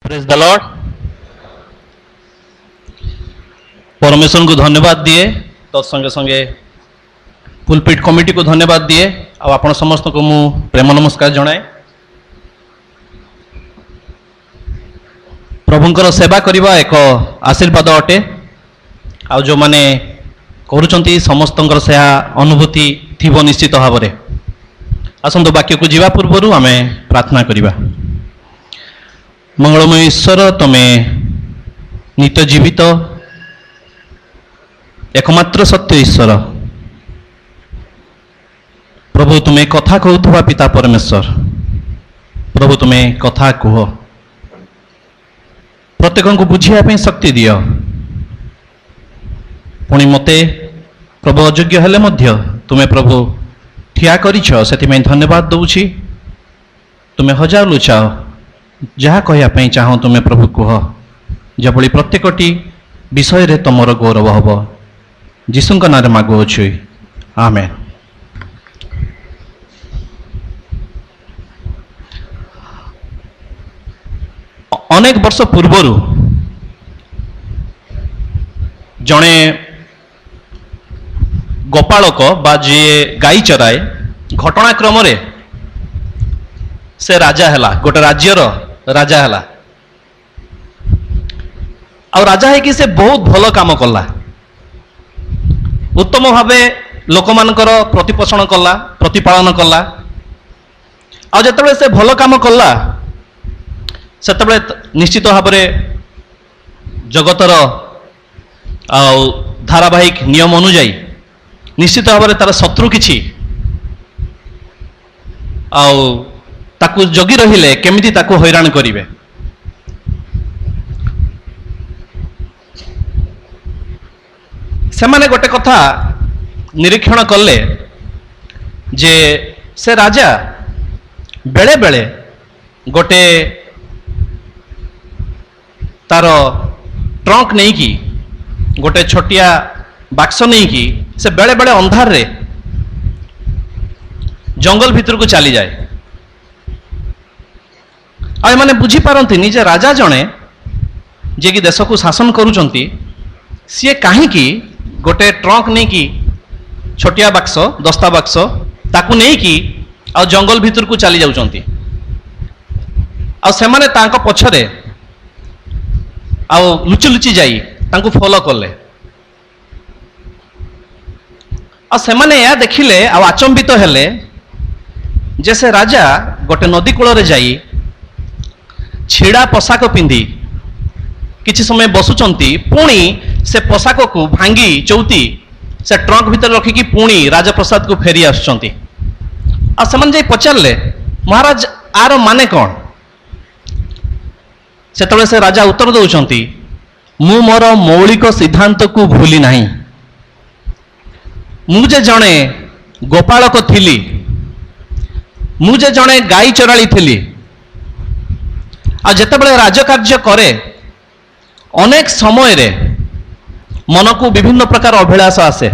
Praise the Lord. परमेश्वर को धन्यवाद दिए तो संगे संगे पुलपिट कमिटी को धन्यवाद दिए आपण समस्त को मु प्रेम नमस्कार जनाए। प्रभुंकर सेवा करने एक आशीर्वाद अटे आ जो माने करुचंती समस्तंकर से अनुभूति थिबो निश्चित भाव में। आसंतु वाक्य को जीवा पूर्व आमे प्रार्थना करिबा। मंगलमय ईश्वर तमे नित्य जीवित एकमात्र सत्य ईश्वर प्रभु तुम्हें कथा कहूथुवा पिता परमेश्वर प्रभु तुम्हें कथा कह प्रत्येक को बुझिया शक्ति दियो पुणी मते प्रभु अयोग्य हेले मध्य तुम्हें प्रभु ठिया करिछ सेथिमें धन्यवाद दउछि। तुम्हें हजार लुचाओ जहाँ कहवाई चाह तुम्हें प्रभु कह जभली प्रत्येकटी विषय रे तुमर गौरव हम जीशुंक नाम मागुअछु आमेन। अनेक वर्ष पूर्वर जड़े गोपालक बा जी गाई चराए घटनाक्रम से राजा है गोटे राज्यर राजा है आ राजा है कि से बहुत भल काम कला उत्तम भाव लोक मानकर प्रतिपोषण कला प्रतिपालन कला आ जिते से भल काम कला से निश्चित भाव जगतर धारावाहिक नियम अनुजाई निश्चित भाव तार शत्रु किछि ताकू जगी रहिले केमिति ताकू हैरान करिवे। से माने गोटे कथा निरीक्षण कले जे से राजा बेले बेले गोटे तार ट्रंक नहीं की गोटे छोटिया बाक्स नहीं की से बेले बेले अंधार रे जंगल भीतर को चली जाए आ माने बुझी पारती निजे राजा जड़े जे कि देश को शासन करुचंती सी कहीं गोटे ट्रंक नहीं की छोटिया बाक्स दस्ता बाक्स ताकू नहीं की आ जंगल भीतर को चली जाउचंती आ से माने तांको पछरे आ लुचि लुचि जाई तांको फॉलो करले आ से माने या देखिले आ आचंबित हेले जे से राजा गोटे नदी कूल रे जाई छिड़ा पोशाक पिंधि किछि समय बसुचंती पुणी से पोशाक को भांगी चौती से ट्रंक भीतर रखिकी पुणी राजप्रसाद को फेरी आसुचंती आ सेमान जाई पचारले महाराज आर माने कौन सेतबे से राजा उत्तर दउचंती मु मोर मौलिक सिद्धांत को भूली नाही मुझे जड़े गोपालक थिली मुझे जड़े गाई चराली थिली आ जेतेबेले राजकार्य करे अनेक समय रे मन को विभिन्न प्रकार अभिलाष आसे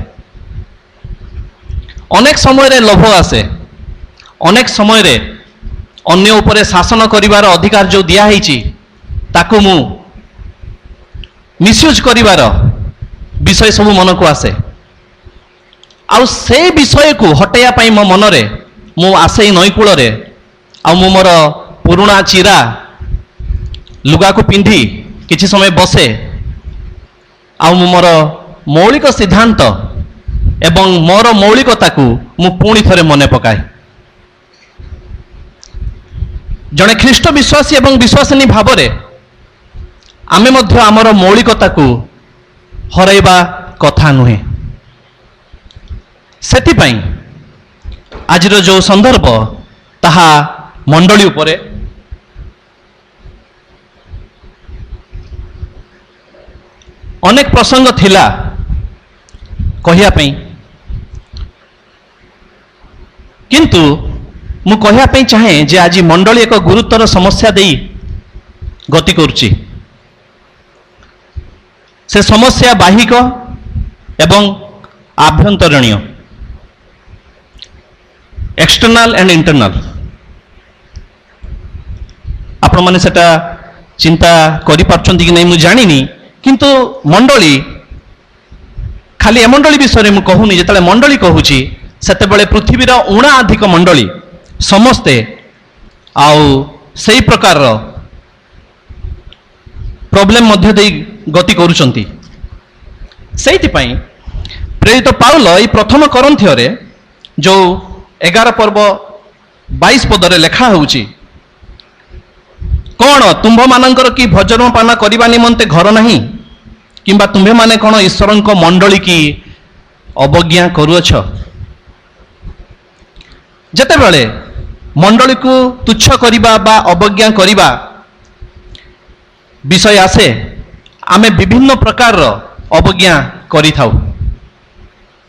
अनेक समय रे लोभ आसे अनेक समय रे अन्य उपरे शासन करिवार अधिकार जो दिया है ताकू मु मिसयूज करिवार विषय सब मन को आसे आउ से विषय को हटेया पाई मो मन रे मु आसे नईकूल रे आ मु मोर पुराणा चिरा लुगा को पिंधि किछि समय बसे आउ मु मोर मौलिक सिद्धांत एवं मोर मौलिकता को मु पुणी थरे मने पकाए। जड़े ख्रीष्ट विश्वासी एवं विश्वासिनी भाव में आमे मध्य आमर मौलिकता को हरैबा कथा नुहे। सेतिपाई आजिर जो संदर्भ ताहा मंडली उपरे अनेक प्रसंग थिला कहिया पई किंतु मु कहिया पई चाहे जे आज मंडली एक गुरुतर समस्या देई गति करुची से समस्या बाहिक एवं आभ्यंतरणीय एक्सटर्नाल एंड इंटरनाल आपण माने सेटा ଚିନ୍ତା କରିପାରୁଛନ୍ତି କି ନାହିଁ ମୁଁ ଜାଣିନି, କିନ୍ତୁ ମଣ୍ଡଳୀ, ଖାଲି ଏ ମଣ୍ଡଳୀ ବିଷୟରେ ମୁଁ କହୁନି, ଯେତେବେଳେ ମଣ୍ଡଳୀ କହୁଛି ସେତେବେଳେ ପୃଥିବୀର ଊଣାଧିକ ମଣ୍ଡଳୀ ସମସ୍ତେ ଆଉ ସେଇ ପ୍ରକାରର ପ୍ରୋବ୍ଲେମ ମଧ୍ୟ ଦେଇ ଗତି କରୁଛନ୍ତି। ସେଇଥିପାଇଁ ପ୍ରେରିତ ପାଉଲ ଏଇ ପ୍ରଥମ କରନ୍ଥିୟରେ ଯୋଉ 11 ପର୍ବ 22 ପଦରେ ଲେଖା ହେଉଛି, କଣ ତୁମ୍ଭମାନଙ୍କର କି ଭୋଜନ ପାନ କରିବା ନିମନ୍ତେ ଘର ନାହିଁ, କିମ୍ବା ତୁମ୍ଭେମାନେ କଣ ଈଶ୍ୱରଙ୍କ ମଣ୍ଡଳୀ କି ଅବଜ୍ଞା କରୁଅଛ? ଯେତେବେଳେ ମଣ୍ଡଳୀକୁ ତୁଚ୍ଛ କରିବା ବା ଅବଜ୍ଞା କରିବା ବିଷୟ ଆସେ, ଆମେ ବିଭିନ୍ନ ପ୍ରକାରର ଅବଜ୍ଞା କରିଥାଉ।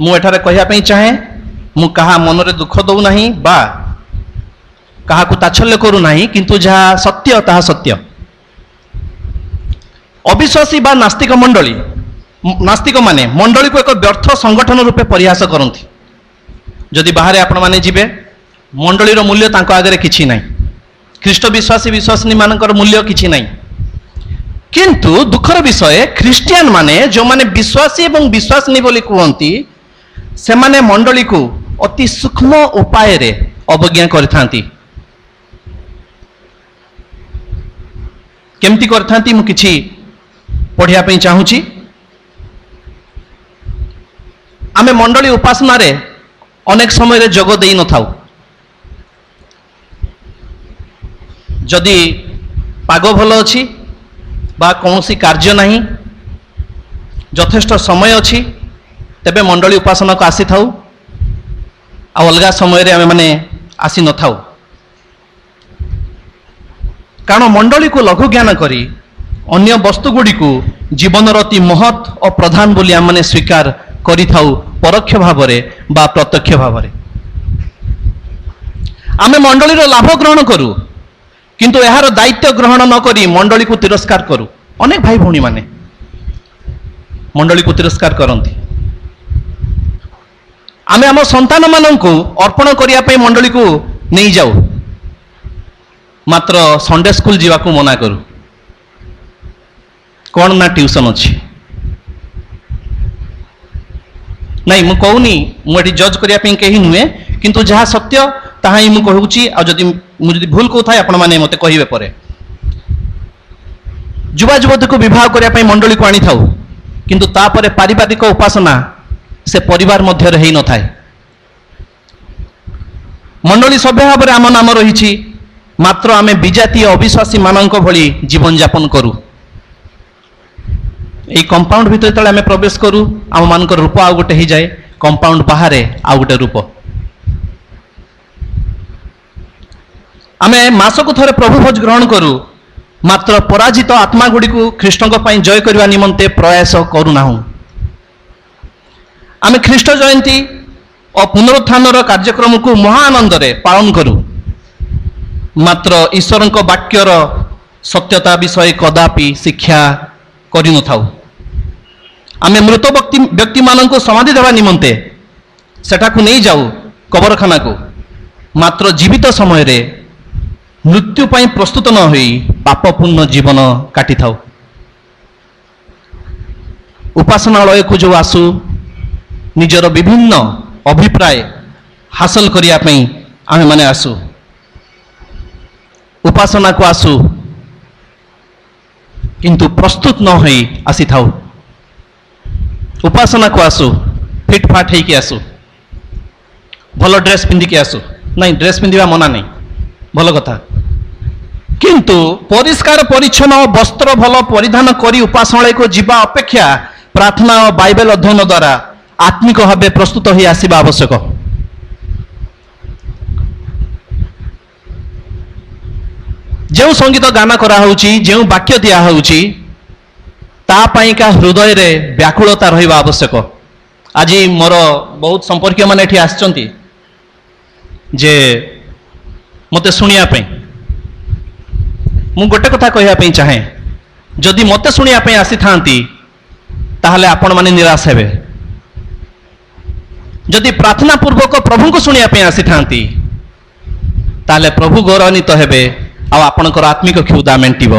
ମୁଁ ଏଠାରେ କହିବା ପାଇଁ ଚାହେଁ, ମୁଁ କାହା ମନରେ ଦୁଃଖ ଦେଉନାହିଁ ବା କାହାକୁ ତାଚ୍ଛଲ୍ୟ କରୁନାହିଁ, କିନ୍ତୁ ଯାହା ସତ୍ୟ ତାହା ସତ୍ୟ। ଅବିଶ୍ୱାସୀ ବା ନାସ୍ତିକ ମଣ୍ଡଳୀ, ନାସ୍ତିକମାନେ ମଣ୍ଡଳୀକୁ ଏକ ବ୍ୟର୍ଥ ସଂଗଠନ ରୂପେ ପରିହାସ କରନ୍ତି। ଯଦି ବାହାରେ ଆପଣମାନେ ଯିବେ, ମଣ୍ଡଳୀର ମୂଲ୍ୟ ତାଙ୍କ ଆଗରେ କିଛି ନାହିଁ। ଖ୍ରୀଷ୍ଟ ବିଶ୍ୱାସୀ ବିଶ୍ୱାସିନୀ ମାନଙ୍କର ମୂଲ୍ୟ କିଛି ନାହିଁ। କିନ୍ତୁ ଦୁଃଖର ବିଷୟ, ଖ୍ରୀଷ୍ଟିଆନ ମାନେ ଯେଉଁମାନେ ବିଶ୍ୱାସୀ ଏବଂ ବିଶ୍ୱାସିନୀ ବୋଲି କୁହନ୍ତି, ସେମାନେ ମଣ୍ଡଳୀକୁ ଅତି ସୂକ୍ଷ୍ମ ଉପାୟରେ ଅବଜ୍ଞା କରିଥାନ୍ତି। କେମିତି କରିଥାନ୍ତି ମୁଁ କିଛି ପଢ଼ିବା ପାଇଁ ଚାହୁଁଛି। ଆମେ ମଣ୍ଡଳୀ ଉପାସନାରେ ଅନେକ ସମୟରେ ଯୋଗ ଦେଇନଥାଉ। ଯଦି ପାଗ ଭଲ ଅଛି ବା କୌଣସି କାର୍ଯ୍ୟ ନାହିଁ, ଯଥେଷ୍ଟ ସମୟ ଅଛି, ତେବେ ମଣ୍ଡଳୀ ଉପାସନାକୁ ଆସିଥାଉ, ଆଉ ଅଲଗା ସମୟରେ ଆମେମାନେ ଆସିନଥାଉ। କାରଣ ମଣ୍ଡଳୀକୁ ଲଘୁ ଜ୍ଞାନ କରି ଅନ୍ୟ ବସ୍ତୁଗୁଡ଼ିକୁ ଜୀବନର ଅତି ମହତ୍ ଓ ପ୍ରଧାନ ବୋଲି ଆମମାନେ ସ୍ୱୀକାର କରିଥାଉ, ପରୋକ୍ଷ ଭାବରେ ବା ପ୍ରତ୍ୟକ୍ଷ ଭାବରେ। ଆମେ ମଣ୍ଡଳୀର ଲାଭ ଗ୍ରହଣ କରୁ, କିନ୍ତୁ ଏହାର ଦାୟିତ୍ୱ ଗ୍ରହଣ ନ କରି ମଣ୍ଡଳୀକୁ ତିରସ୍କାର କରୁ। ଅନେକ ଭାଇ ଭଉଣୀମାନେ ମଣ୍ଡଳୀକୁ ତିରସ୍କାର କରନ୍ତି। ଆମେ ଆମ ସନ୍ତାନମାନଙ୍କୁ ଅର୍ପଣ କରିବା ପାଇଁ ମଣ୍ଡଳୀକୁ ନେଇଯାଉ, ମାତ୍ର ସଣ୍ଡେ ସ୍କୁଲ ଯିବାକୁ ମନା କରୁ। କଣ ନା ଟ୍ୟୁସନ ଅଛି। ନାଇଁ, ମୁଁ କହୁନି, ମୁଁ ଏଠି ଜଜ୍ କରିବା ପାଇଁ କେହି ନୁହେଁ, କିନ୍ତୁ ଯାହା ସତ୍ୟ ତାହା ହିଁ ମୁଁ କହୁଛି। ଆଉ ମୁଁ ଯଦି ଭୁଲ କହୁଥାଏ ଆପଣମାନେ ମୋତେ କହିବେ ପରେ। ଯୁବା ଯୁବତୀକୁ ବିବାହ କରିବା ପାଇଁ ମଣ୍ଡଳୀକୁ ଆଣିଥାଉ, କିନ୍ତୁ ତାପରେ ପାରିବାରିକ ଉପାସନା ସେ ପରିବାର ମଧ୍ୟରେ ହେଇନଥାଏ। ମଣ୍ଡଳୀ ସଭ୍ୟ ଭାବରେ ଆମ ନାମ ରହିଛି, ମାତ୍ର ଆମେ ବିଜାତୀୟ ଅବିଶ୍ୱାସୀ ମାନଙ୍କ ଭଳି ଜୀବନଯାପନ କରୁ। এই কম্পাউন্ড ভিতরে যেତେବେଳେ ଆମେ ପ୍ରବେଶ କରୁ, ଆମମାନଙ୍କର ରୂପ ଆଉ ଗୋଟେ ହେଇଯାଏ, କମ୍ପାଉଣ୍ଡ ବାହାରେ ଆଉ ଗୋଟେ ରୂପ। ଆମେ ମାସକୁ ଥରେ ପ୍ରଭୁ ଭୋଜ ଗ୍ରହଣ କରୁ, ମାତ୍ର ପରାଜିତ ଆତ୍ମା ଗୁଡ଼ିକୁ ଖ୍ରୀଷ୍ଟଙ୍କ ପାଇଁ ଜୟ କରିବା ନିମନ୍ତେ ପ୍ରୟାସ କରୁନାହୁଁ। ଆମେ ଖ୍ରୀଷ୍ଟ ଜୟନ୍ତୀ ଓ ପୁନରୁତ୍ଥାନର କାର୍ଯ୍ୟକ୍ରମକୁ ମହା ଆନନ୍ଦରେ ପାଳନ କରୁ, ମାତ୍ର ଈଶ୍ୱରଙ୍କ ବାକ୍ୟର ସତ୍ୟତା ବିଷୟ କଦାପି ଶିକ୍ଷା କରିନଥାଉ। ଆମେ ମୃତ ବ୍ୟକ୍ତିମାନଙ୍କୁ ସମାଧି ଦେବା ନିମନ୍ତେ ସେଠାକୁ ନେଇଯାଉ କବରଖାନାକୁ, ମାତ୍ର ଜୀବିତ ସମୟରେ ମୃତ୍ୟୁ ପାଇଁ ପ୍ରସ୍ତୁତ ନ ହୋଇ ପାପପୂର୍ଣ୍ଣ ଜୀବନ କାଟିଥାଉ। ଉପାସନାଳୟକୁ ଯେଉଁ ଆସୁ, ନିଜର ବିଭିନ୍ନ ଅଭିପ୍ରାୟ ହାସଲ କରିବା ପାଇଁ ଆମେମାନେ ଆସୁ। ଉପାସନାକୁ ଆସୁ, କିନ୍ତୁ ପ୍ରସ୍ତୁତ ନ ହୋଇ ଆସିଥାଉ। ଉପାସନାକୁ ଆସୁ, ଫିଟ୍ ଫାଟ୍ ହେଇକି ଆସୁ, ଭଲ ଡ୍ରେସ୍ ପିନ୍ଧିକି ଆସୁ। ନାଇଁ, ଡ୍ରେସ୍ ପିନ୍ଧିବା ମନା ନାହିଁ, ଭଲ କଥା। କିନ୍ତୁ ପରିଷ୍କାର ପରିଚ୍ଛନ୍ନ ବସ୍ତ୍ର ଭଲ ପରିଧାନ କରି ଉପାସନାଳୟକୁ ଯିବା ଅପେକ୍ଷା ପ୍ରାର୍ଥନା ଓ ବାଇବେଲ ଅଧ୍ୟୟନ ଦ୍ୱାରା ଆତ୍ମିକ ଭାବେ ପ୍ରସ୍ତୁତ ହୋଇ ଆସିବା ଆବଶ୍ୟକ। ଯେଉଁ ସଙ୍ଗୀତ ଗାନ କରାହେଉଛି, ଯେଉଁ ବାକ୍ୟ ଦିଆହେଉଛି, ତା ପାଇଁକା ହୃଦୟରେ ବ୍ୟାକୁଳତା ରହିବା ଆବଶ୍ୟକ। ଆଜି ମୋର ବହୁତ ସମ୍ପର୍କୀୟ ମାନେ ଏଠି ଆସିଛନ୍ତି ଯେ ମୋତେ ଶୁଣିବା ପାଇଁ। ମୁଁ ଗୋଟେ କଥା କହିବା ପାଇଁ ଚାହେଁ, ଯଦି ମୋତେ ଶୁଣିବା ପାଇଁ ଆସିଥାନ୍ତି ତାହେଲେ ଆପଣମାନେ ନିରାଶ ହେବେ। ଯଦି ପ୍ରାର୍ଥନା ପୂର୍ବକ ପ୍ରଭୁଙ୍କୁ ଶୁଣିବା ପାଇଁ ଆସିଥାନ୍ତି ତାହେଲେ ପ୍ରଭୁ ଗୌରବାନ୍ୱିତ ହେବେ ଆଉ ଆପଣଙ୍କର ଆତ୍ମିକ କ୍ଷୁଧା ମେଣ୍ଟିବ।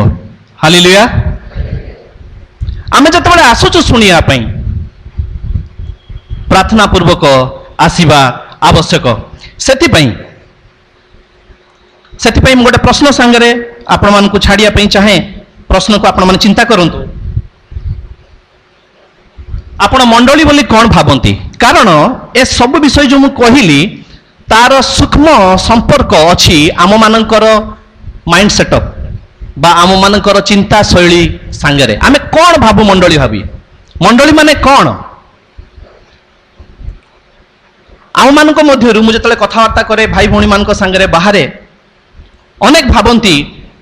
हालेलुया। आमे जतबेले आसुचु सुनिया पई प्रार्थना पूर्वक आसीबा आवश्यक। सेति मु गोटे प्रश्न संगे आपण मान को छाड़िया पई चाहे। प्रश्न को आपण मान चिंता करंतु। आपण मंडली बोली कौन भावंती? कारण ए सब विषय जो मु कहिली तार सूक्ष्म संपर्क अछि आम मानकर माइंड सेटअप बा आम मानकर चिंता शैली सांगरे। आमे कौन भाबु मंडली भाबी? मंडली माने कौन? आम मानक मध्यरु मु जतले कथावार्ता करे भाई भौणी मानक सांगरे बाहरे अनेक भावंती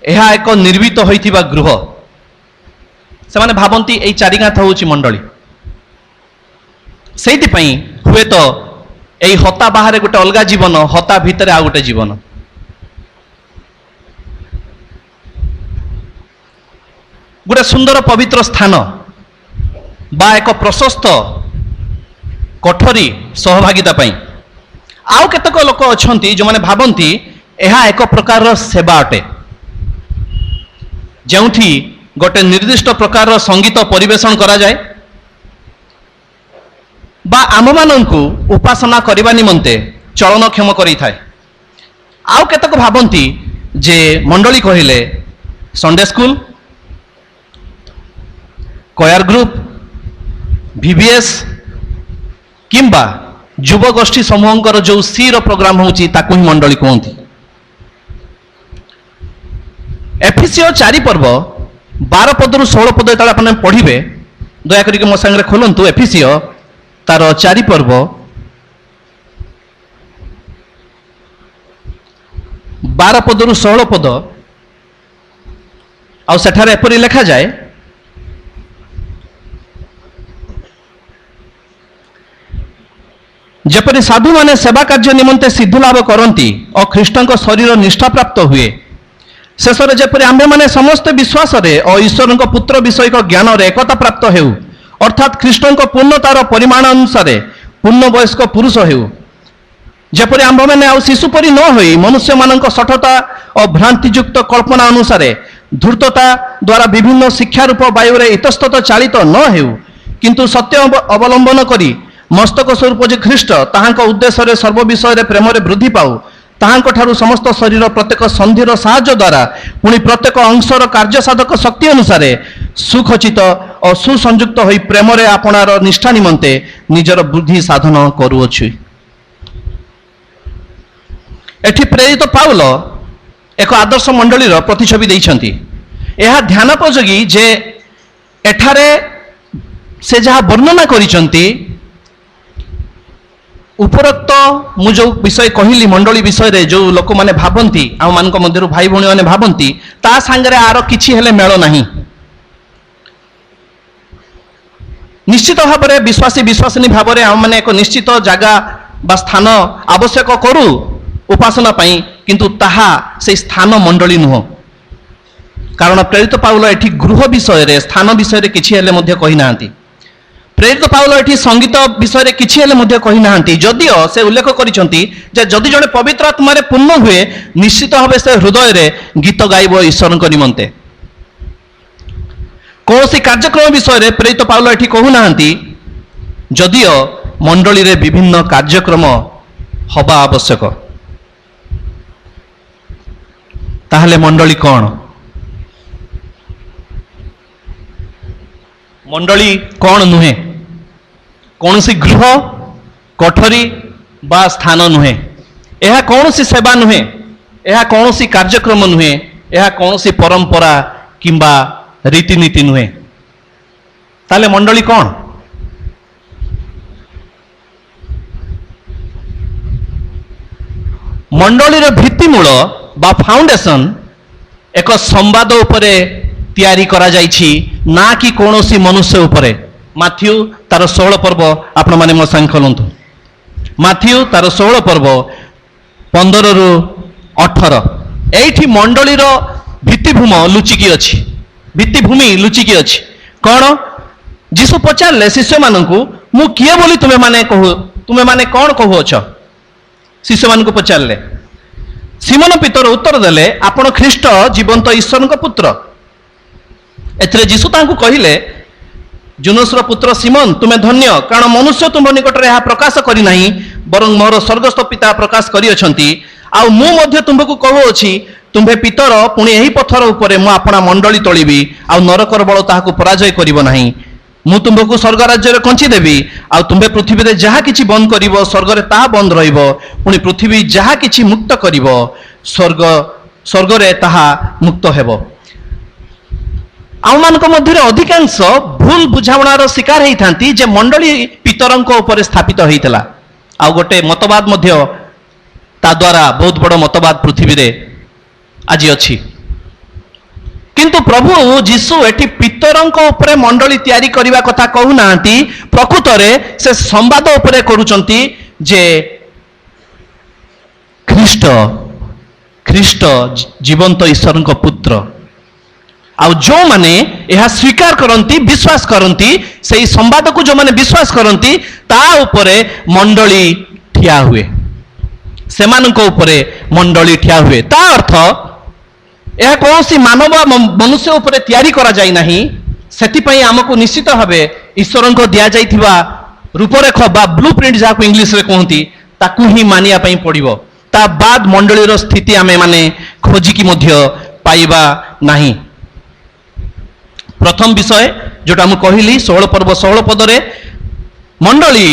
यह एक निर्मित होइथिबा गृह। से माने भावंती एई चारिगाथ होउची मंडली। सेति पई हुए तो एई हता बाहरे गोटे अलगा जीवन, हता भितरे आ गोटे जीवन। गोटे सुंदर पवित्र स्थान बा एक प्रशस्त कठोरी सहभागिता पई आउ केतक लोक अछंती जो माने भावंती यह एक प्रकार सेवा अटे, जेउथी गोटे निर्दिष्ट प्रकार संगीत परिवेषण करा जाए बा आम माननकु उपासना करबा निमंते चलनक्षम करि थाए। आउ केतक भावंती जे मंडली कहिले संडे स्कूल, कोयर ग्रुप, VBS किंबा युव गोष्ठी समूहंकर जो सीर प्रोग्राम होची ताकू ही मंडली कहती। एफिसियो 4 पर्व 12 पदरु 16 पद जेतले आपने पढ़िबे दया करिके मो संगे खोलंतु। एफिसियो तार 4 पर्व 12 पदरु 16 पद आ सेठारे एपरि लिखा जाए, जेपरि साधु माने सेवा कार्य निमंते सिद्धि लाभ करती और ख्रीष्ट शरीर निष्ठा प्राप्त हुए, शेष में जेपरि आम्भे माने समस्त विश्वास रे और ईश्वर पुत्र विषयक ज्ञान रे एकता प्राप्त हेउ, अर्थात ख्रीष्ट पूर्णतार परिमाण अनुसार पूर्ण वयस्क पुरुष हेउ। जेपरि आम्भ माने आउ शिशु परि न होई मनुष्य मानक सठता और भ्रांतियुक्त कल्पना अनुसार धूर्तता द्वारा विभिन्न शिक्षा रूप वायु रे इतस्तत चालित न हेउ, किंतु सत्य अवलंबन करी मस्तक स्वरूप जे ख्रीष्ट ताहांक उद्देश्य रे सर्व विषय रे प्रेम रे वृद्धि पाऊ, ताहांक ठारू समस्त शरीर प्रत्येक संधिर साहाय्य द्वारा पुणी प्रत्येक अंशर कार्य साधक शक्ति अनुसार सुखचित और सुसंयुक्त होई प्रेम रे आपणार निष्ठा निमंते निजर बुद्धि साधन करूअछि। एठी प्रेरित पाउल एक आदर्श मंडलीर प्रतिछवि दैछंती। यह ध्यानोपयोगी जे एठारे से जहा वर्णना करिसंती उपरोक्त मु जो विषय कहली मंडली विषय रे जो लोक माने भाबंती आम मानक मध्यरु भाई भौणी माने भाबंती ता संगे आरो किछि हेले मेल नाही। निश्चित भाव में विश्वासी विश्वासिनी भाव में आम माने एक निश्चित जगह बा स्थान आवश्यक करू उपासना पाई, किंतु ताहा से स्थान मंडली नुह। कारण प्रेरित पाउल एठी गृह विषय रे स्थान विषय रे किछि हेले मध्ये कहि नांती। प्रेरित पाउल एठी संगीत विषय रे किछि हेले मध्ये कहि नांती, जदिओ से उल्लेख करिसंती जे जदि जने पवित्र आत्मा रे पूर्ण हुए निश्चित भाव से हृदय रे गीत गाइबो ईश्वरक निमंते। कौनसी कार्यक्रम विषय रे प्रेरित पाउल एठी कहु नांती, जदिओ मंडली रे विभिन्न कार्यक्रम हबा आवश्यक। ताहले मंडली कौन? मंडली कौन नुहे? कौन सी गृह कोठरी बा स्थान नुहे। यह कौन सी सेवा नुहे, यह कौन सी कार्यक्रम नुहे, यह कौन सी परंपरा किंबा रीतिनीति नुहे। ताले मंडली कौन? मंडलीर भित्तिमूल बा फाउंडेशन एक संवाद उपरे तैयारी करा जाइछि, ना कि कौनसी मनुष्य उपरे। माथ्यू तार 16 पर्व आपण माने मो संग खोलंतु। माथ्यू तार 16 पर्व 15 रु 18 एठी मंडलीर भित्तिभूम लुचिकी अछि, भित्तिभूमि लुचिकी अछि। कौन? जीसु पचारले शिष्य मानकु मु किए बोली तुमे माने कौन कहू अछ? शिष्य मानकु पचारले। सिमोन पीतर उत्तर देले, आपण ख्रीष्ट जीवंत ईश्वर पुत्र। ଏଥିରେ ଯୀଶୁ ତାଙ୍କୁ କହିଲେ, ଜୁନୁସର ପୁତ୍ର ସିମନ, ତୁମେ ଧନ୍ୟ, କାରଣ ମନୁଷ୍ୟ ତୁମ ନିକଟରେ ଏହା ପ୍ରକାଶ କରିନାହିଁ, ବରଂ ମୋର ସ୍ୱର୍ଗସ୍ଥ ପିତା ପ୍ରକାଶ କରିଅଛନ୍ତି। ଆଉ ମୁଁ ମଧ୍ୟ ତୁମକୁ କହୁଅଛି, ତୁମ୍ଭେ ପିତର, ପୁଣି ଏହି ପଥର ଉପରେ ମୁଁ ଆପଣା ମଣ୍ଡଳୀ ତୋଳିବି, ଆଉ ନରକର ବଳ ତାହାକୁ ପରାଜୟ କରିବ ନାହିଁ। ମୁଁ ତୁମ୍ଭକୁ ସ୍ୱର୍ଗ ରାଜ୍ୟରେ କଞ୍ଚି ଦେବି, ଆଉ ତୁମ୍ଭେ ପୃଥିବୀରେ ଯାହା କିଛି ବନ୍ଦ କରିବ ସ୍ୱର୍ଗରେ ତାହା ବନ୍ଦ ରହିବ, ପୁଣି ପୃଥିବୀ ଯାହା କିଛି ମୁକ୍ତ କରିବ ସ୍ୱର୍ଗରେ ତାହା ମୁକ୍ତ ହେବ। ଆମମାନଙ୍କ ମଧ୍ୟରେ ଅଧିକାଂଶ ଭୁଲ ବୁଝାମଣାର ଶିକାର ହେଇଥାନ୍ତି ଯେ ମଣ୍ଡଳୀ ପିତରଙ୍କ ଉପରେ ସ୍ଥାପିତ ହେଇଥିଲା। ଆଉ ଗୋଟେ ମତବାଦ ମଧ୍ୟ ତା ଦ୍ୱାରା ବହୁତ ବଡ଼ ମତବାଦ ପୃଥିବୀରେ ଆଜି ଅଛି। କିନ୍ତୁ ପ୍ରଭୁ ଯୀଶୁ ଏଠି ପିତରଙ୍କ ଉପରେ ମଣ୍ଡଳୀ ତିଆରି କରିବା କଥା କହୁନାହାନ୍ତି। ପ୍ରକୃତରେ ସେ ସମ୍ବାଦ ଉପରେ କରୁଛନ୍ତି ଯେ ଖ୍ରୀଷ୍ଟ ଜୀବନ୍ତ ଈଶ୍ୱରଙ୍କ ପୁତ୍ର। ଆଉ ଯେଉଁମାନେ ଏହା ସ୍ୱୀକାର କରନ୍ତି, ବିଶ୍ୱାସ କରନ୍ତି, ସେହି ସମ୍ବାଦକୁ ଯେଉଁମାନେ ବିଶ୍ୱାସ କରନ୍ତି ତା ଉପରେ ମଣ୍ଡଳୀ ଠିଆ ହୁଏ, ସେମାନଙ୍କ ଉପରେ ମଣ୍ଡଳୀ ଠିଆ ହୁଏ। ତା ଅର୍ଥ ଏହା କୌଣସି ମାନବ ମନୁଷ୍ୟ ଉପରେ ତିଆରି କରାଯାଇ ନାହିଁ। ସେଥିପାଇଁ ଆମକୁ ନିଶ୍ଚିତ ଭାବେ ଈଶ୍ୱରଙ୍କ ଦିଆଯାଇଥିବା ରୂପରେଖ ବା ବ୍ଲୁ ପ୍ରିଣ୍ଟ ଯାହାକୁ ଇଂଲିଶରେ କୁହନ୍ତି ତାକୁ ହିଁ ମାନିବା ପାଇଁ ପଡ଼ିବ। ତା ବାଦ ମଣ୍ଡଳୀର ସ୍ଥିତି ଆମେ ମାନେ ଖୋଜିକି ମଧ୍ୟ ପାଇବା ନାହିଁ। ପ୍ରଥମ ବିଷୟ ଯୋଉଟା ମୁଁ କହିଲି 16 ପର୍ବ 16 ପଦରେ, ମଣ୍ଡଳୀ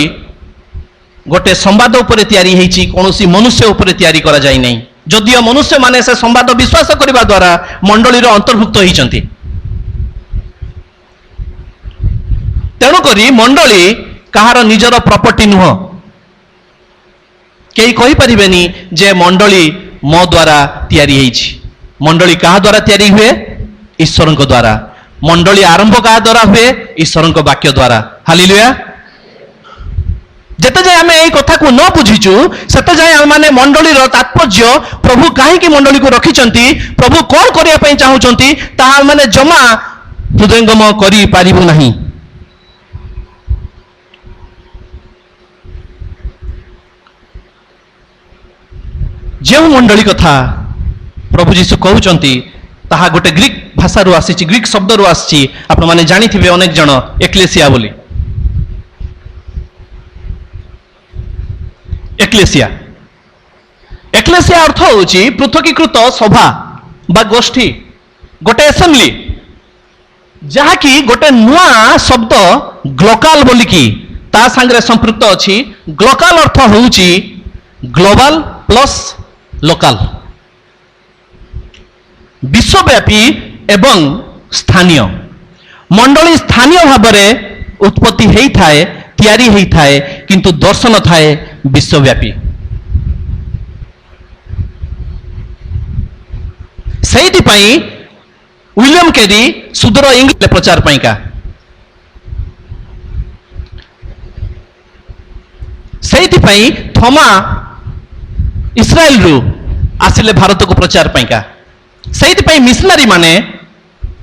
ଗୋଟେ ସମ୍ବାଦ ଉପରେ ତିଆରି ହେଇଛି, କୌଣସି ମନୁଷ୍ୟ ଉପରେ ତିଆରି କରାଯାଇ ନାହିଁ। ଯଦିଓ ମନୁଷ୍ୟମାନେ ସେ ସମ୍ବାଦ ବିଶ୍ୱାସ କରିବା ଦ୍ୱାରା ମଣ୍ଡଳୀର ଅନ୍ତର୍ଭୁକ୍ତ ହେଇଛନ୍ତି। ତେଣୁକରି ମଣ୍ଡଳୀ କାହାର ନିଜର ପ୍ରପର୍ଟି ନୁହଁ। କେହି କହିପାରିବେନି ଯେ ମଣ୍ଡଳୀ ମୋ ଦ୍ୱାରା ତିଆରି ହେଇଛି। ମଣ୍ଡଳୀ କାହା ଦ୍ୱାରା ତିଆରି ହୁଏ? ଈଶ୍ୱରଙ୍କ ଦ୍ୱାରା। ମଣ୍ଡଳୀ ଆରମ୍ଭ କାହା ଦ୍ୱାରା ହୁଏ? ଈଶ୍ୱରଙ୍କ ବାକ୍ୟ ଦ୍ୱାରା। ହାଲେଲୁୟା। ଯେତେ ଯାଏ ଆମେ এই କଥାକୁ ନ ବୁଝିଛୁ ସେତେ ଯାଏ ଆମେ ମଣ୍ଡଳୀର ତାତ୍ପର୍ଯ୍ୟ, ପ୍ରଭୁ କାହିଁକି ମଣ୍ଡଳୀକୁ ରଖିଛନ୍ତି, ପ୍ରଭୁ କ'ଣ କରିବା ପାଇଁ ଚାହୁଁଛନ୍ତି, ତାହା ମାନେ ଜମା ହୃଦୟଙ୍ଗମ କରିପାରିବୁ ନାହିଁ। ଯେଉଁ ମଣ୍ଡଳୀ କଥା ପ୍ରଭୁ ଯୀଶୁ କହୁଛନ୍ତି ତାହା ଗୋଟେ ଗ୍ରୀକ ଭାଷାରୁ ଆସିଛି, ଗ୍ରୀକ ଶବ୍ଦରୁ ଆସିଛି। ଆପଣମାନେ ଜାଣିଥିବେ ଅନେକ ଜଣ, ଏକ୍ଲେସିଆ ବୋଲି। ଏକ୍ଲେସିଆ ଅର୍ଥ ହେଉଛି ପୃଥକୀକୃତ ସଭା ବା ଗୋଷ୍ଠୀ, ଗୋଟେ ଆସେମ୍ବଲି, ଯାହାକି ଗୋଟେ ନୂଆ ଶବ୍ଦ ଗ୍ଲୋକାଲ ବୋଲିକି ତା ସାଙ୍ଗରେ ସମ୍ପୃକ୍ତ ଅଛି। ଗ୍ଲୋକାଲ ଅର୍ଥ ହେଉଛି ଗ୍ଲୋବାଲ ପ୍ଲସ୍ ଲୋକାଲ, ବିଶ୍ୱବ୍ୟାପୀ ଏବଂ ସ୍ଥାନୀୟ। ମଣ୍ଡଳୀ ସ୍ଥାନୀୟ ଭାବରେ ଉତ୍ପତ୍ତି ହେଇଥାଏ, ତିଆରି ହେଇଥାଏ, କିନ୍ତୁ ଦର୍ଶନ ଥାଏ ବିଶ୍ୱବ୍ୟାପୀ। ସେଇଥିପାଇଁ ୱିଲିୟମ କେରି ସୁଦୂର ଇଂଲଣ୍ଡରେ ପ୍ରଚାର ପାଇଁକା, ସେଇଥିପାଇଁ ଥମା ଇସ୍ରାଏଲରୁ ଆସିଲେ ଭାରତକୁ ପ୍ରଚାର ପାଇଁକା। ସେଇଥିପାଇଁ ମିଶନାରୀ ମାନେ,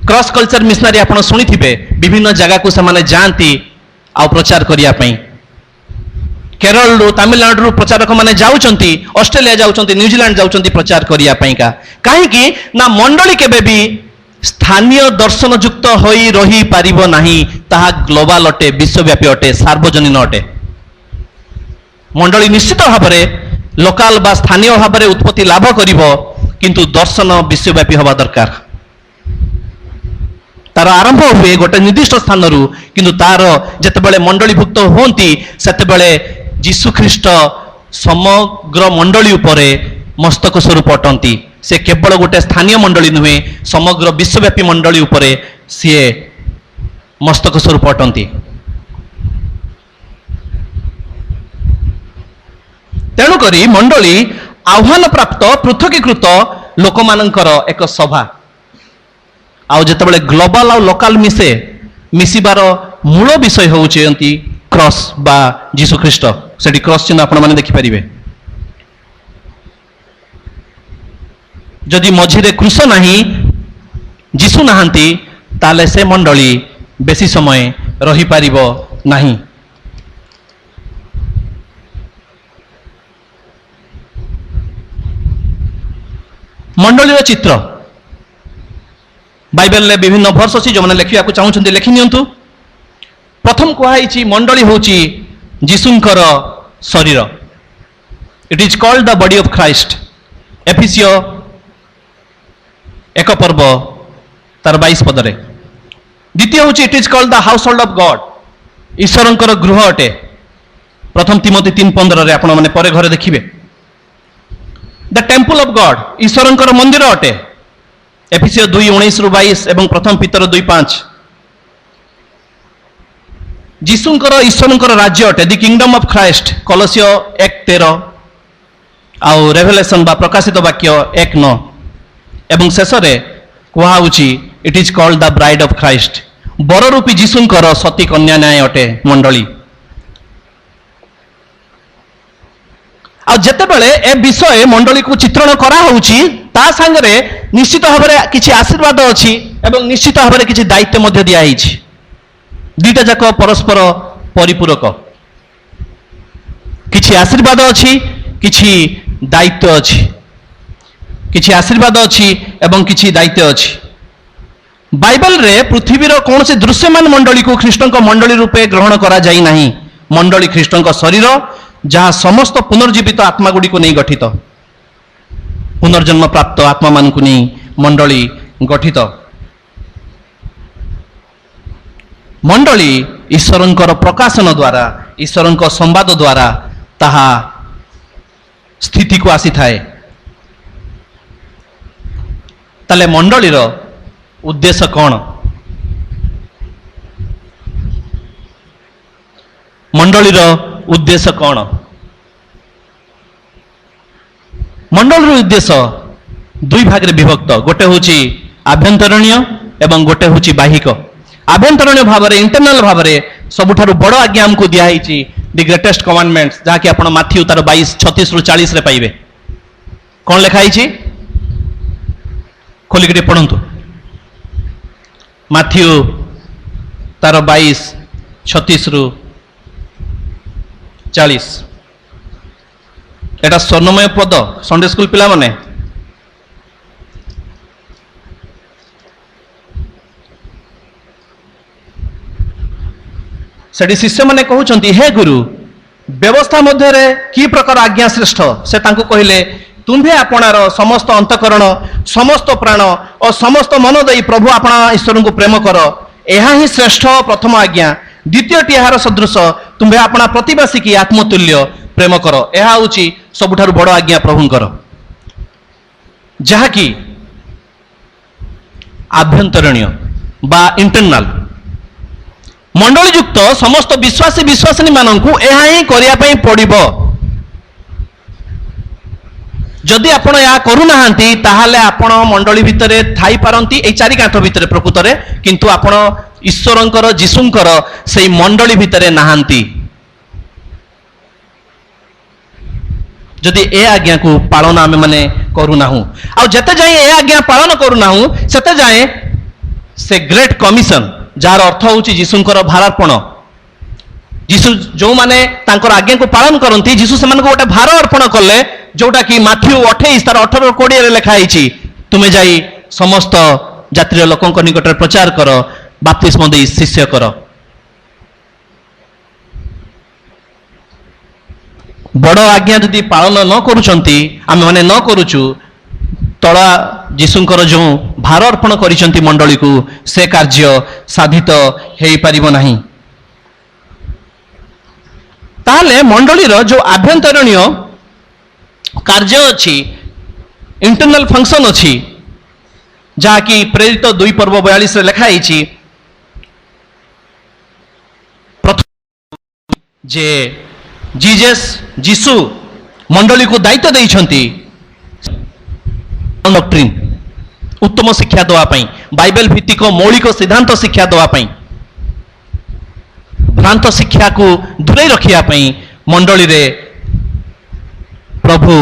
କ୍ରସ୍ କଲଚର ମିଶନାରୀ ଆପଣ ଶୁଣିଥିବେ, ବିଭିନ୍ନ ଜାଗାକୁ ସେମାନେ ଯାଆନ୍ତି ଆଉ ପ୍ରଚାର କରିବା ପାଇଁ। କେରଳରୁ, ତାମିଲନାଡୁରୁ ପ୍ରଚାରକ ମାନେ ଯାଉଛନ୍ତି, ଅଷ୍ଟ୍ରେଲିଆ ଯାଉଛନ୍ତି, ନ୍ୟୁଜିଲାଣ୍ଡ ଯାଉଛନ୍ତି ପ୍ରଚାର କରିବା ପାଇଁକା। କାହିଁକି ନା ମଣ୍ଡଳୀ କେବେ ବି ସ୍ଥାନୀୟ ଦର୍ଶନ ଯୁକ୍ତ ହୋଇ ରହିପାରିବ ନାହିଁ। ତାହା ଗ୍ଲୋବାଲ ଅଟେ, ବିଶ୍ୱବ୍ୟାପୀ ଅଟେ, ସାର୍ବଜନୀନ ଅଟେ। ମଣ୍ଡଳୀ ନିଶ୍ଚିତ ଭାବରେ ଲୋକାଲ ବା ସ୍ଥାନୀୟ ଭାବରେ ଉତ୍ପତ୍ତି ଲାଭ କରିବ, କିନ୍ତୁ ଦର୍ଶନ ବିଶ୍ୱବ୍ୟାପୀ ହେବା ଦରକାର। ତାର ଆରମ୍ଭ ହୁଏ ଗୋଟେ ନିର୍ଦ୍ଦିଷ୍ଟ ସ୍ଥାନରୁ, କିନ୍ତୁ ତାର ଯେତେବେଳେ ମଣ୍ଡଳୀଭୁକ୍ତ ହୁଅନ୍ତି ସେତେବେଳେ ଯୀଶୁଖ୍ରୀଷ୍ଟ ସମଗ୍ର ମଣ୍ଡଳୀ ଉପରେ ମସ୍ତକ ସ୍ୱରୂପ ଅଟନ୍ତି। ସେ କେବଳ ଗୋଟେ ସ୍ଥାନୀୟ ମଣ୍ଡଳୀ ନୁହେଁ, ସମଗ୍ର ବିଶ୍ୱବ୍ୟାପୀ ମଣ୍ଡଳୀ ଉପରେ ସିଏ ମସ୍ତକ ସ୍ୱରୂପ ଅଟନ୍ତି। ତେଣୁକରି ମଣ୍ଡଳୀ ଆହ୍ୱାନପ୍ରାପ୍ତ ପୃଥକୀକୃତ ଲୋକମାନଙ୍କର ଏକ ସଭା। ଆଉ ଯେତେବେଳେ ଗ୍ଲୋବାଲ ଆଉ ଲୋକାଲ ମିଶିବାର ମୂଳ ବିଷୟ ହେଉଛନ୍ତି କ୍ରସ୍ ବା ଯୀଶୁଖ୍ରୀଷ୍ଟ। ସେଠି କ୍ରସ୍ ଚିହ୍ନ ଆପଣମାନେ ଦେଖିପାରିବେ। ଯଦି ମଝିରେ କୃଷ ନାହିଁ, ଯୀଶୁ ନାହାନ୍ତି, ତାହେଲେ ସେ ମଣ୍ଡଳୀ ବେଶୀ ସମୟ ରହିପାରିବ ନାହିଁ। ମଣ୍ଡଳୀର ଚିତ୍ର बाइबल रे विभिन्न वर्ष अछि जो माने लेखिया को चाहउछन्ती लेखि नियंतु। प्रथम कुहाइछि मंडली होछि जीसुंकर शरीर। It is called the body of Christ. एफिसियो 1 पर्व तार 22 पदरे। द्वितीय होछि it is called the household of God. ईश्वरंकर गृह अटे। प्रथम तिमोथी 3:15 रे आपण माने परे घरे देखिबे। द टेम्पल ऑफ गॉड ईश्वरंकर मंदिर अटे। एफिसियो 2:19-22 एवं प्रथम पीतर 2:5। जीसुंकर ईश्वरंकर राज्य अटे। द किंगडम ऑफ क्राइस्ट कोलोसियो 1:13 आउ रेवलेशन बा प्रकाशित वाक्य 1:9 एवं शेष रे कुहा होछि it is called the bride of Christ. बररूपी जीसुंकर सती कन्या न्याय अटे मंडली। आ जेते बेले ए विषय मंडली को चित्रण करा होछि ता संगे निश्चित भाबरे किछि आशीर्वाद अछि एवं निश्चित भाबरे किछि दायित्व मध्ये दिया हिछि। दुईटा जाक परस्पर परिपूरक। किछि आशीर्वाद अछि किछि दायित्व अछि। किछि आशीर्वाद अछि एवं किछि दायित्व अछि। बाइबल रे पृथ्वीर कौन से दृश्यमान मंडली को ख्रीष्टन को मंडली रूपे ग्रहण करा जाई नाही। मंडली ख्रीष्टन को शरीर जहाँ समस्त पुनर्जीवित आत्मा गुड़ी को नहीं गठित। पुनर्जन्म प्राप्त आत्मा मान को नहीं मंडली गठित। मंडली ईश्वरंकर प्रकाशन द्वारा ईश्वरंकर संवाद द्वारा ताहा स्थिति को आसी थाए। ताले मंडलीर उद्देश्य कौन? मंडलीर उद्देश्य कौन? मंडलीर उद्देश्य दुई भाग रे विभक्त। गोटे होची आभ्यंतरणीय एवं गोटे होची बाहिक। आभ्यंतरणीय भाव रे इंटरनल भाव रे सबुठारु बड़ आज्ञा हमको दिया हिची द ग्रेटेस्ट कमांडमेंट्स जहा कि आपण माथ्यू तार 22:36-40 रे पाइबे। कौन लिखा हिची खोलिक टे पढंतु। माथ्यू तार 22:36-40। एटा स्वर्णमय पद संडे स्कूल पिला माने सेठी शिष्य माने कहउचंती हे गुरु व्यवस्था मध्य रे की प्रकार आज्ञा श्रेष्ठ? से तांको कहिले तुम्भे आपणार समस्त अंतकरण समस्त प्राण और समस्त मन देई प्रभु आपणा ईश्वर को प्रेम कर। एहा ही श्रेष्ठ प्रथम आज्ञा। द्वितीयटी एहार सदृश तुम्भे आपणा प्रतिबासी की आत्मतुल्य प्रेम कर। एहा होची सबुठारु बड़ आज्ञा प्रभुंकर जहा कि आभ्यंतरणीय बा इंटरनल। मंडली युक्त समस्त विश्वासी विश्वासिनी माननकु एहा ही करिया पई पड़िबो। जदि आपण या करू नाहंती ताहाले आपण मंडली भितरे थाई पारंती ए चारि कांथ भितरे प्रकृतरे, किंतु आपण ईश्वरंकर जीसुंकर सेई मंडली भितरे नाहंती। जदि ए आज्ञा को पालन आमे माने करू नाहु आ जते जाय ए आज्ञा पालन करू नाहु सेते जाय से ग्रेट कमिशन जार अर्थ होची जीसुंकर भारार्पण। जीसु जो माने तांकर आज्ञा को पालन करंती जीसु सेमान को गोटे भार अर्पण कले जोटा कि माथ्यू 28 तार 18-20 रे लिखा हिची तुमे जाई समस्त जातिर लोकंक निकट प्रचार कर बाप्तिस्म देई शिष्य कर। बड़ आज्ञा यदि पालन न करूचंती आमे माने न करूचु तळा जीसुंकर जो भार अर्पण करिसंती मंडली को से कार्य साधित हेई परिबो नाही। ताहले मंडलीर जो आभ्यंतरणीय कार्य अछि इंटरनल फंक्शन अछि जहा कि प्रेरित 2:42 रे लिखा हिची प्रथम जे जीसु मंडली को दायित्व देइछंती डॉक्ट्रिन उत्तम शिक्षा देवा पई बाइबल भित्तिक मौलिक सिद्धांत शिक्षा देवा पई भ्रांत शिक्षा को दूरे रखिया पई मंडली रे प्रभु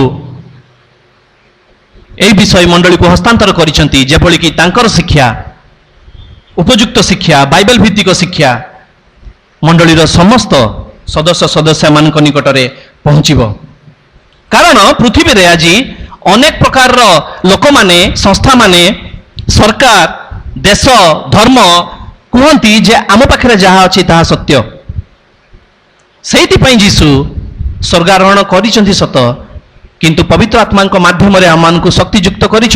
ए विषय मंडली को हस्तांतर करिसंती जेभली कि तांकर शिक्षा उपयुक्त शिक्षा बाइबल भित्तिक शिक्षा मंडली रो समस्त सदस्य सदस्य मानक निकट रे पहुंचीबो। कारण पृथ्वी रे आज अनेक प्रकार लोक माने संस्था माने सरकार देश धर्म कहती जे आम पाखे जहाँ अच्छी ताहा सत्य से जीशु स्वर्गारोहण कर सत किंतु पवित्र आत्मा माध्यम आम शक्तियुक्त कर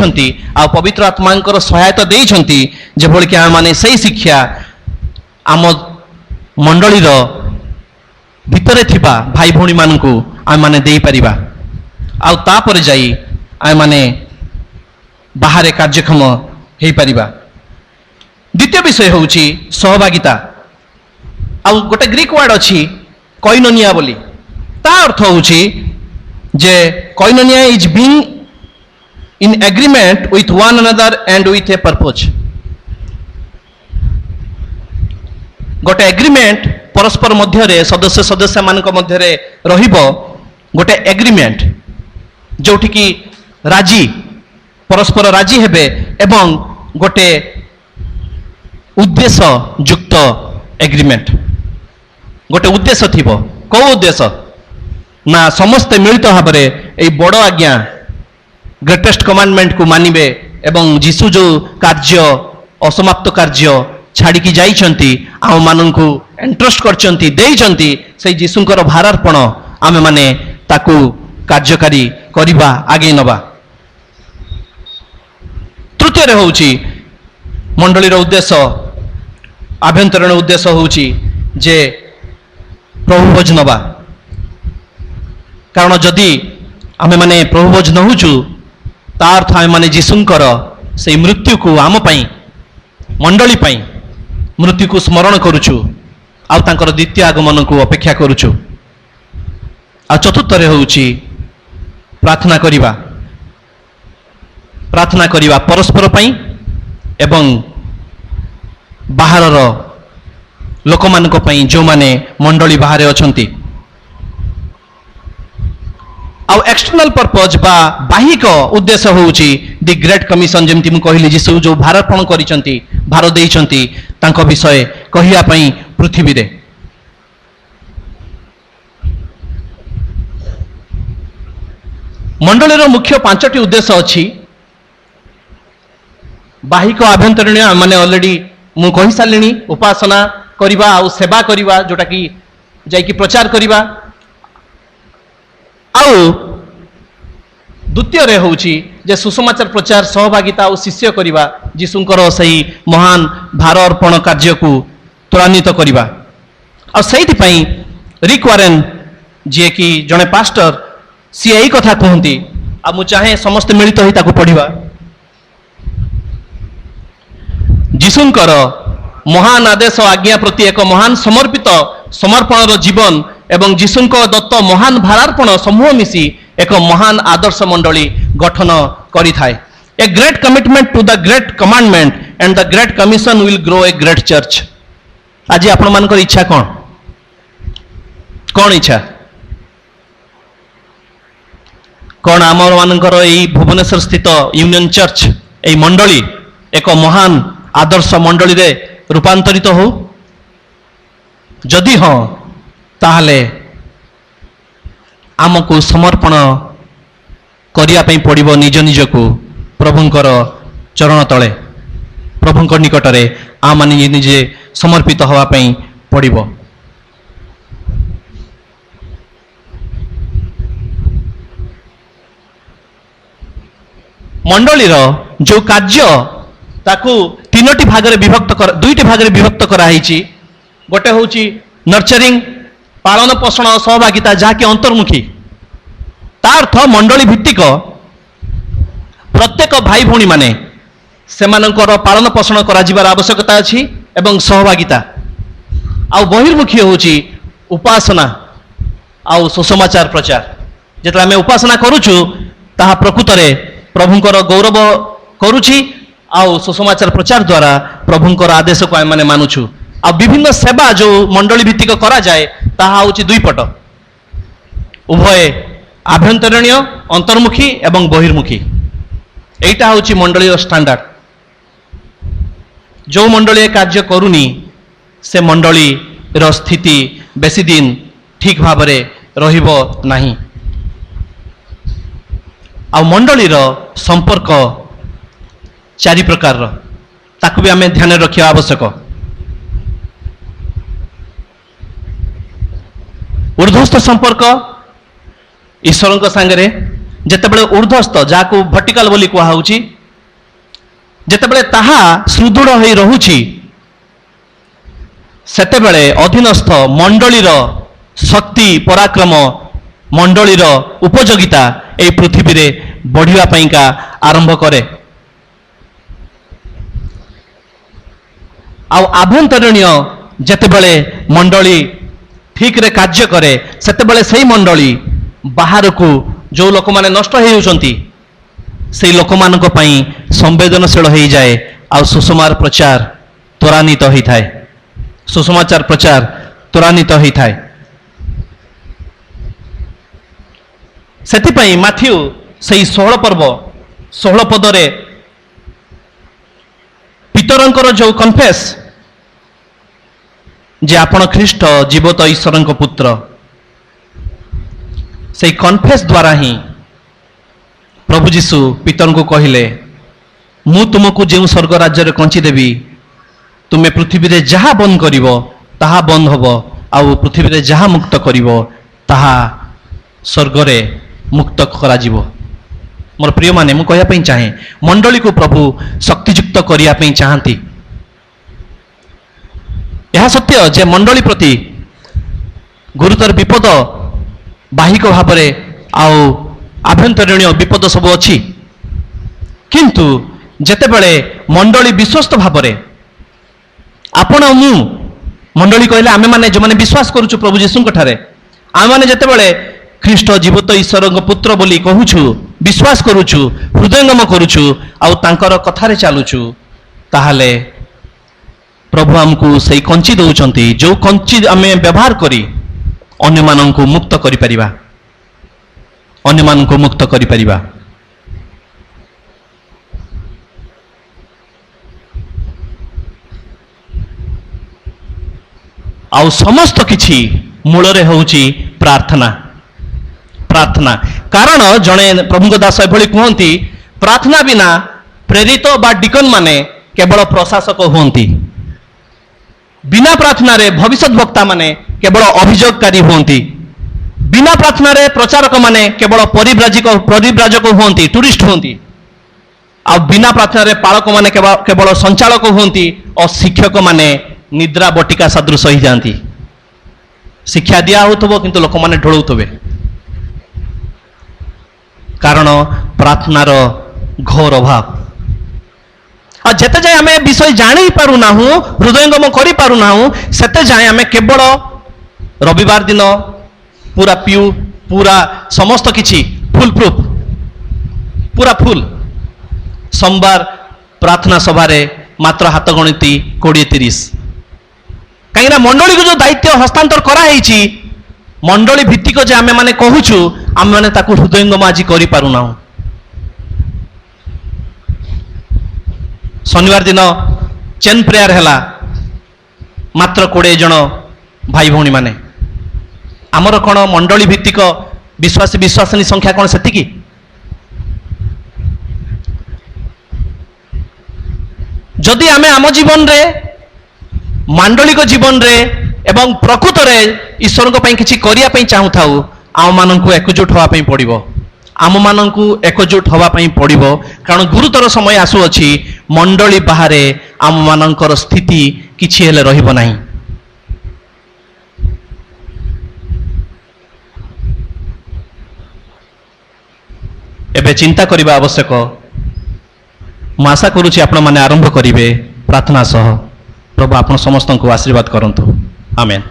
पवित्र आत्मा सहायता देइछंती जेभଳି कि आम माने सही शिक्षा आम मंडलीर भितरे थिबा भाई भौणी मानकु आम माने देई परिबा आउ तापर जाई आम माने बाहर कार्यक्षम हेई परिबा। द्वितीय विषय होउची सहभागिता। आउ गोटे ग्रीक वर्ड अछि कोइनोनिया बोली। ता अर्थ होउची जे कोइनोनिया is being in agreement with one another and with a purpose. गोटे एग्रीमेंट परस्पर मध्य रे सदस्य सदस्य मान मध्य रे रहिबो गोटे एग्रीमेंट जोठी की राजी परस्पर राजी हेबे एवं गोटे उद्देश्य युक्त एग्रीमेंट गोटे उद्देश्य थिबो। को उद्देश्य ना समस्त मिलित भाव में बड़ आज्ञा ग्रेटेस्ट कमांडमेंट को मानिबे एवं जीशु जो कार्य असमाप्त कार्य छाड़ी की जाइछंती आम माननकु एंट्रस्ट करचंती देइछंती से जीशुंकर भारार्पण आमे माने ताकू कार्यकारी करिबा आगे नबा। तृतीय रे होउची मंडलीर उद्देश्य आभ्यंतरीण उद्देश्य होउची जे प्रभु भोज नबा। कारण जदि आमे माने प्रभु भोज नहुचु ता अर्थ आमे माने जीशुंकर से मृत्यु को आम पई मंडली पई मृत्यु को स्मरण करुचु आउ तांकर द्वितीय आगमन को अपेक्षा करुचु। आ चतुर्थ रे होउची प्रार्थना करिबा परस्पर पई एवं बाहरर लोक मानक पई जो माने मंडली बाहर अछंती। आउ एक्सटर्नल पर्पज बा बाहिक उद्देश्य होउची दि ग्रेट कमिशन जेमती मु कहली जीशु जो भारतपण करिसंती भार देइसंती तांको विषय कहिया पई पृथ्वी रे। मंडलीर मुख्य पांचटी उद्देश्य अछि। बाहिक आभ्यंतरीण माने ऑलरेडी मु कहि सालिनी उपासना करिबा आउ सेवा करिबा जोटा कि जाय कि प्रचार करिबा। आउ द्वितीय रे होउची जे सुसमाचार प्रचार सहभागिता और शिष्य करिबा जीशुंकर सही महान भार अर्पण कार्य को त्वरान्वित करिबा। आ सेहिति पई रिक वारेन जे कि जने पास्टर सी एही कथा कहंती आ मु चाहे समस्त मिलित होई ताको पढिबा। जीशुंकर महान आदेश आज्ञा प्रति एक महान समर्पित समर्पणर जीवन एवं जीशुंक दत्त महान भारार्पण समूह मिसी एक महान आदर्श मंडली गठन करि थाए। A great commitment to the great commandment and the great commission will grow a great church. आज आपण मानकर इच्छा कौन इच्छा कौन आम मानकर यही भुवनेश्वर स्थित यूनियन चर्च यही मंडली एक महान आदर्श मंडली रे रूपांतरित हो। जदि हाँ ताहले आमको समर्पण करिया पई पड़िबो निज निज को प्रभुंकर चरण तले प्रभुंकर निकटरे आ माने निजे समर्पित हवा पई पड़िबो। मंडलीर जो कार्य ताकू तीनोटी भागरे विभक्त कर दुईटी भागरे विभक्त करा हिची। गोटे होची नर्चरिंग पालन पोषण सहभागिता जहाँकि अंतर्मुखी ता अर्थ मंडली भित्तिक प्रत्येक भाई भौणी माने सेमानकर पालन पोषण करा जिबार आवश्यकता अछि एवं सहभागिता। आउ बहिर्मुखी होची उपासना आउ सुसमाचार प्रचार। जेतला आमे उपासना करूछु ताहा प्रकृतरे प्रभुंकर गौरव करूछि आउ सुसमाचार प्रचार द्वारा प्रभुंकर आदेश को आमे माने मानुछु। आ विभिन्न सेवा जो मंडली भित्तिक करा जाए ताहा होची दुई पट उभय आभ्यंतरणीय अंतर्मुखी एवं बहिर्मुखी। एटा होची मंडलीर स्टैंडर्ड। जो मंडली कार्य करूनी से मंडलीर स्थिति बेसी दिन ठीक भाव में रहिबो नाही। आ मंडलीर संपर्क चारि प्रकार। ताकू भी आम ध्यान रखा आवश्यक। ऊर्ध्वस्थ संपर्क ईश्वर सांगे जितेबले ऊर्ध्वस्थ जहाँ वर्टिकल बोली कहुची जितेबले ताहा सुदृढ़ हो रहुची सेतेबेले अधीनस्थ मंडलीर शक्ति पराक्रम मंडलीर उपयोगिता ए पृथ्वी रे बढ़िया पाइका आरंभ करे। आभ्यंतरणीय जितेबले मंडली ठीक रे कार्य करे सेतेबेले सही मंडली बाहर को जो लोक माने नष्ट होती से लोक मान संवेदनशील हो जाए आ सुषमार प्रचार त्वरान्वित होता है सुसमाचार प्रचार त्वरान्वित होता है। सेतिपाई माथ्यू से 16 पर्व 16 पदरे पितरंकर जो कन्फेस जे आपण ख्रीष्ट जीवत ईश्वर पुत्र से कन्फेस द्वारा ही प्रभु जीशु पितर को कहले मु तुमको जो स्वर्ग राज्य रे कंची देवी तुम्हें पृथ्वी रे जहाँ बंद करिव ताहा बंद हब आउ पृथ्वी रे जहाँ मुक्त करिव ताहा स्वर्ग रे मुक्त करा जिवो। मोर प्रिय माने मु कहया पई चाहे मंडली को प्रभु शक्तियुक्त करिया पई चाहती। यह सत्य जे मंडली प्रति गुरुतर विपद बाहिक भाव आउ आभ्यंतरणीय विपद सब अच्छी किंतु जेतेबेले मंडली विश्वस्त भाव आपण मु मंडली कहले आमे माने जो माने विश्वास करूछु प्रभु यीशु ठारे आमे माने जेतेबेले ख्रीष्ट जीवित ईश्वर पुत्र बोली कहूछु विश्वास करूछु हृदयंगम करूछु आउ तांकर कथारे चालुछु ताहाले प्रभु हमको सही कंची दउचंती जो कंची आमे व्यवहार करी अन्य माननकु मुक्त करि परिबा अन्य माननकु मुक्त करि परिबा। आउ समस्त किछि मूलरे होउची प्रार्थना प्रार्थना कारण जने प्रभु दास एभली कहती प्रार्थना बिना प्रेरित बा डिकन माने केवल प्रशासक होती बिना प्रार्थना रे भविष्यत वक्ता माने केवल अभियोगकारी होती बिना प्रार्थना रे प्रचारक माने केवल परिव्राजक होती टूरिस्ट होती आ बिना प्रार्थना रे पालक माने केवल संचालक होती और शिक्षक माने निद्रा बटिका सदृश हो जाती शिक्षा दिया होथबो किंतु लोक माने ढोलुथबे कारण प्रार्थनार घोर अभाव आ जेते जाए आमे विषय जानी पारु नाहु हृदयंगम करि पारु नाहु सेते जाए आमे केवल रविवार दिन पूरा पिउ पूरा समस्त किछि फुल प्रूफ पूरा फुल सोमवार प्रार्थना सभा रे मात्र हाथ गणिती 20-30 कहीं मंडली को जो दायित्व हस्तांतर कराई मंडली भित्तिक जे आमे माने कहूछु आमे माने ताकू हृदयंगम आज करि पारु नाहु। शनिवार दिन चेन प्रेयर हैला मात्र 20 जन भाई भौणी माने आमर कौन मंडली भित्तिक विश्वासी विश्वासिनी संख्या कौन सेतिकी जदि आमे आम जीवन रे मांडलिक जीवन रे एवं प्रकृत रे ईश्वर को किछि करिया पई चाहू थाउ आम माननकु एकजुट होवा पई पड़िबो आम माननकु एकजुट होवा पई पड़िबो कारण गुरुतर समय आसु अछि मंडली बाहरे आम माननकर स्थिति किछि हेले रहिबो नाही। एबे चिंता करिबा आवश्यक मु आशा करूछि आपण माने आरंभ करिवे प्रार्थना सह प्रभु आपण समस्त को आशीर्वाद करंतु आमेन।